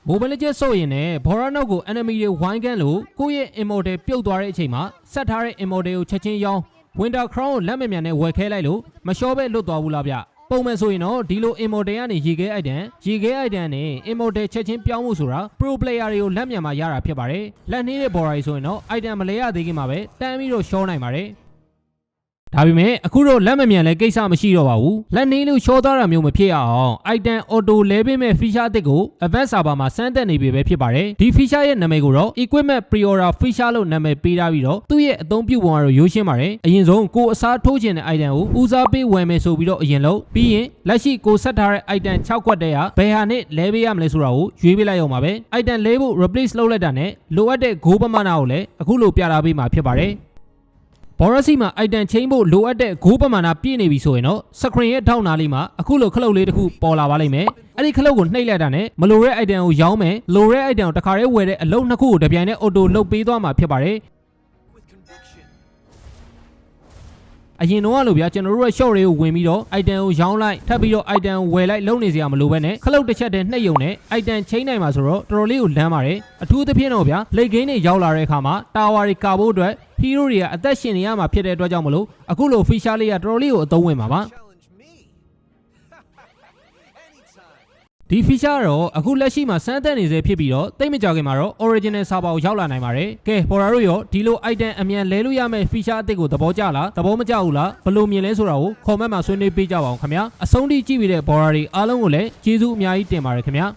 Mobile Legends ဆိုရင်လည်းဘော်ရာနောက်ကို enemy တွေဝိုင်းကန်လို့ကိုယ့်ရဲ့ immortal ပြုတ်သွားတဲ့အချိန်မှာဆက်ထားတဲ့ immortal ကိုချက်ချင်းရောင်း Winter Crown ကိုလက်မမြန်နဲ့ဝယ်ခဲလိုက်လို့မလျှောပဲလွတ်သွားဘူးလားဗျပုံမှန်ဆိုရင်တော့ဒီလို immortal ကနေရေခဲ item နဲ့ immortal ချက်ချင်းပြောင်းမှုဆိုတာ pro player တွေကိုလက်မြန်မှာရတာဖြစ်ပါတယ်လက်နှေးတဲ့ border ဆိုရင်တော့ item မလဲရသေးခင်မှာပဲတန်းပြီးတော့ရှောနိုင်ပါတယ်ဒါပေမဲ့အခုတော့လက်မမြန်လဲကိစ္စမရှိတော့ပါဘူးလက်နေလို့ရှောသွားတာမျိုးမဖြစ်အောင် item auto လဲပေးမဲ့ feature အသစ်ကို advanced server မှာစမ်းသပ်နေပြီပဲဖြစ်ပါတယ်ဒီ feature ရဲ့နာမည်ကိုတော့ equipment pre-order feature လို့နာမည်ပေးထားပြီးတော့သူ့ရဲ့အသုံးပြုပုံကတော့ရိုးရှင်းပါတယ်အရင်ဆုံးကိုအစားထိုးခြင်းတဲ့ item ကိုဦးစားပေးဝယ်မယ်ဆိုပြီးတော့အရင်လို့ပြီးရင်လက်ရှိကိုဆက်ထားတဲ့ item 6ခွက်တည်းဟာဘယ်ဟာနဲ့လဲပေးရမလဲဆိုတာကိုရွေးပေးလိုက်အောင်ပါပဲ item လဲဖို့ replace လုပ်လိုက်တာနဲ့လိုအပ်တဲ့ go ပမာဏကိုလည်းအခုလိုပြထားပေးမှာဖြစ်ပါတယ်ဘော်ရစီမှာ item ချင်းဖို့လိုအပ်တဲ့ go ပမာဏပြည့်နေပြီဆိုရင်တော့ screen ရဲ့ထောက်နာလေးမှာအခုလိုခလုတ်လေးတစ်ခုပေါ်လာပါလိမ့်မယ်အဲ့ဒီခလုတ်ကိုနှိပ်လိုက်တာနဲ့မလိုတဲ့ item ကိုရောင်းမယ်လိုတဲ့ item ကိုတစ်ခါတည်းဝယ်တဲ့အလုံးနှစ်ခုကိုတပြိုင်တည်း auto လုတ်ပေးသွားမှာဖြစ်ပါတယ်အရင်တော့လို့ဗျာကျွန်တော်တို့ရဲ့ short တွေကိုဝင်ပြီးတော့ item ကိုရောင်းလိုက်ထပ်ပြီးတော့ item ကိုဝယ်လိုက်လုံနေစရာမလိုဘဲနဲ့ခလုတ်တစ်ချက်တည်းနှိပ်ယုံနဲ့ item ချင်းနိုင်မှာဆိုတော့တော်တော်လေးကိုလမ်းပါတယ်အထူးသဖြင့်တော့ဗျာ late game တွေရောက်လာတဲ့အခါမှာ tower တွေကာဖို့အတွက် hero တွေကအသက်ရှင်နေရမှာဖြစ်တဲ့အတွက်ကြောင့်မလို့အခုလို feature လေးကတော်တော်လေးကိုအသုံးဝင်ပါပါဒီ feature တော့အခုလက်ရှိမှာစမ်းသပ်နေစေဖြစ်ပြီးတော့တိတ်မကြခင်မှာတော့ original server ကိုရောက်လာနိုင်ပါတယ်ကဲပေါ်လာတို့ရောဒီလို item အမြန်လဲလို့ရမယ့် feature အသစ်ကိုသဘောကျလားသဘောမကျဘူးလားဘယ်လိုမြင်လဲဆိုတာကို comment မှာဆွေးနွေးပေးကြပါအောင်ခင်ဗျာအဆုံးထိကြည့်ပြီးတဲ့ border တွေအားလုံးကိုလည်းကျေးဇူးအများကြီးတင်ပါတယ်ခင်ဗျာ